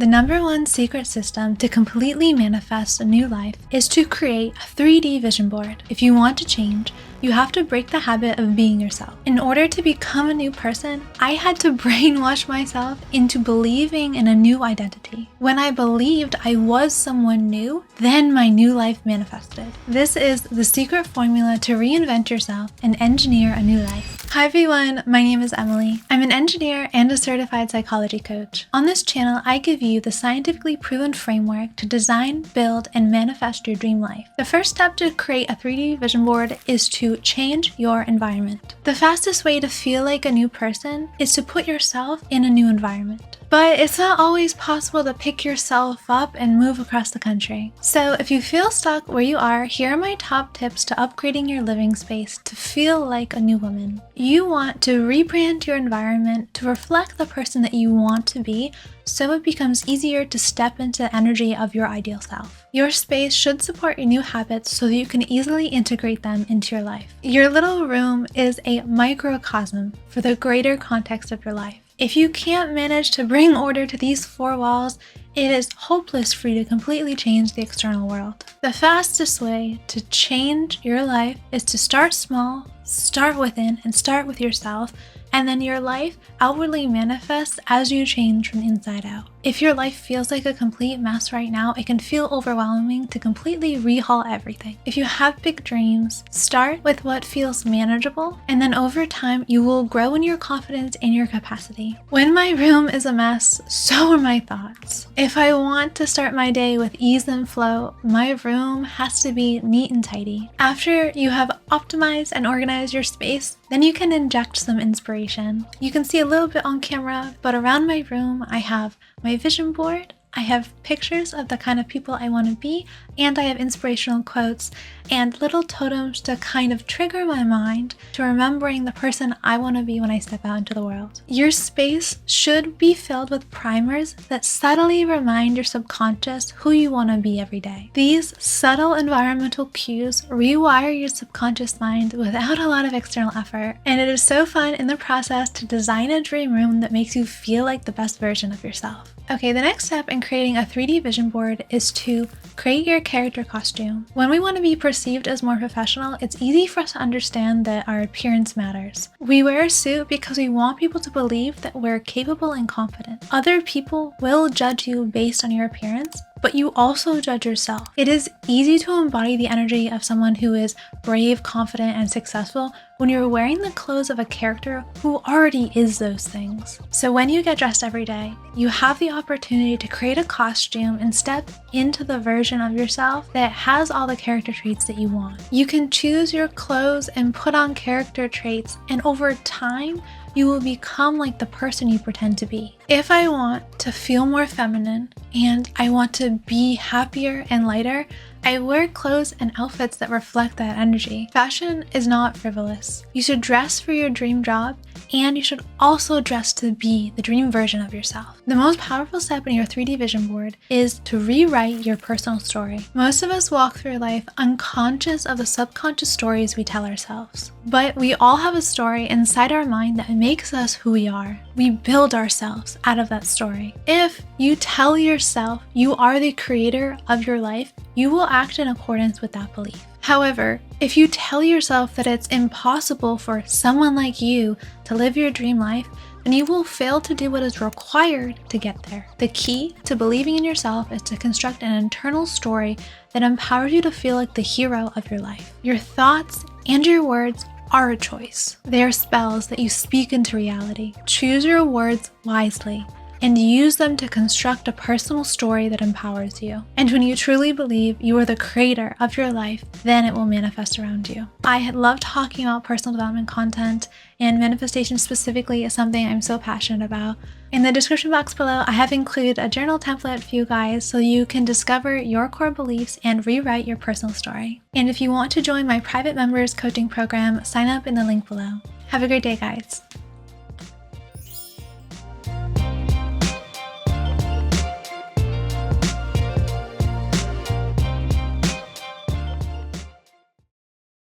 The number one secret system to completely manifest a new life is to create a 3D vision board. If you want to change, you have to break the habit of being yourself. In order to become a new person, I had to brainwash myself into believing in a new identity. When I believed I was someone new, then my new life manifested. This is the secret formula to reinvent yourself and engineer a new life. Hi everyone, my name is Emily. I'm an engineer and a certified psychology coach. On this channel, I give you the scientifically proven framework to design, build, and manifest your dream life. The first step to create a 3D vision board is to change your environment. The fastest way to feel like a new person is to put yourself in a new environment. But it's not always possible to pick yourself up and move across the country. So if you feel stuck where you are, here are my top tips to upgrading your living space to feel like a new woman. You want to rebrand your environment to reflect the person that you want to be, so it becomes easier to step into the energy of your ideal self. Your space should support your new habits so that you can easily integrate them into your life. Your little room is a microcosm for the greater context of your life. If you can't manage to bring order to these four walls, it is hopeless for you to completely change the external world. The fastest way to change your life is to start small, start within, and start with yourself, and then your life outwardly manifests as you change from the inside out. If your life feels like a complete mess right now, it can feel overwhelming to completely rehaul everything. If you have big dreams, start with what feels manageable, and then over time, you will grow in your confidence and your capacity. When my room is a mess, so are my thoughts. If I want to start my day with ease and flow, my room has to be neat and tidy. After you have optimized and organized your space, then you can inject some inspiration. You can see a little bit on camera, but around my room, I have my vision board, I have pictures of the kind of people I want to be, and I have inspirational quotes and little totems to kind of trigger my mind to remembering the person I want to be when I step out into the world. Your space should be filled with primers that subtly remind your subconscious who you want to be every day. These subtle environmental cues rewire your subconscious mind without a lot of external effort, and it is so fun in the process to design a dream room that makes you feel like the best version of yourself. Okay, the next step in creating a 3D vision board is to create your character costume. When we want to be perceived as more professional, it's easy for us to understand that our appearance matters. We wear a suit because we want people to believe that we're capable and confident. Other people will judge you based on your appearance, but you also judge yourself. It is easy to embody the energy of someone who is brave, confident, and successful when you're wearing the clothes of a character who already is those things. So when you get dressed every day, you have the opportunity to create a costume and step into the version of yourself that has all the character traits that you want. You can choose your clothes and put on character traits, and over time, you will become like the person you pretend to be. If I want to feel more feminine and I want to be happier and lighter, I wear clothes and outfits that reflect that energy. Fashion is not frivolous. You should dress for your dream job, and you should also dress to be the dream version of yourself. The most powerful step in your 3D vision board is to rewrite your personal story. Most of us walk through life unconscious of the subconscious stories we tell ourselves. But we all have a story inside our mind that makes us who we are. We build ourselves out of that story. If you tell yourself you are the creator of your life, you will act in accordance with that belief. However, if you tell yourself that it's impossible for someone like you to live your dream life, then you will fail to do what is required to get there. The key to believing in yourself is to construct an internal story that empowers you to feel like the hero of your life. Your thoughts and your words are a choice. They are spells that you speak into reality. Choose your words wisely and use them to construct a personal story that empowers you. And when you truly believe you are the creator of your life, then it will manifest around you. I love talking about personal development content, and manifestation specifically is something I'm so passionate about. In the description box below, I have included a journal template for you guys so you can discover your core beliefs and rewrite your personal story. And if you want to join my private members coaching program, sign up in the link below. Have a great day, guys.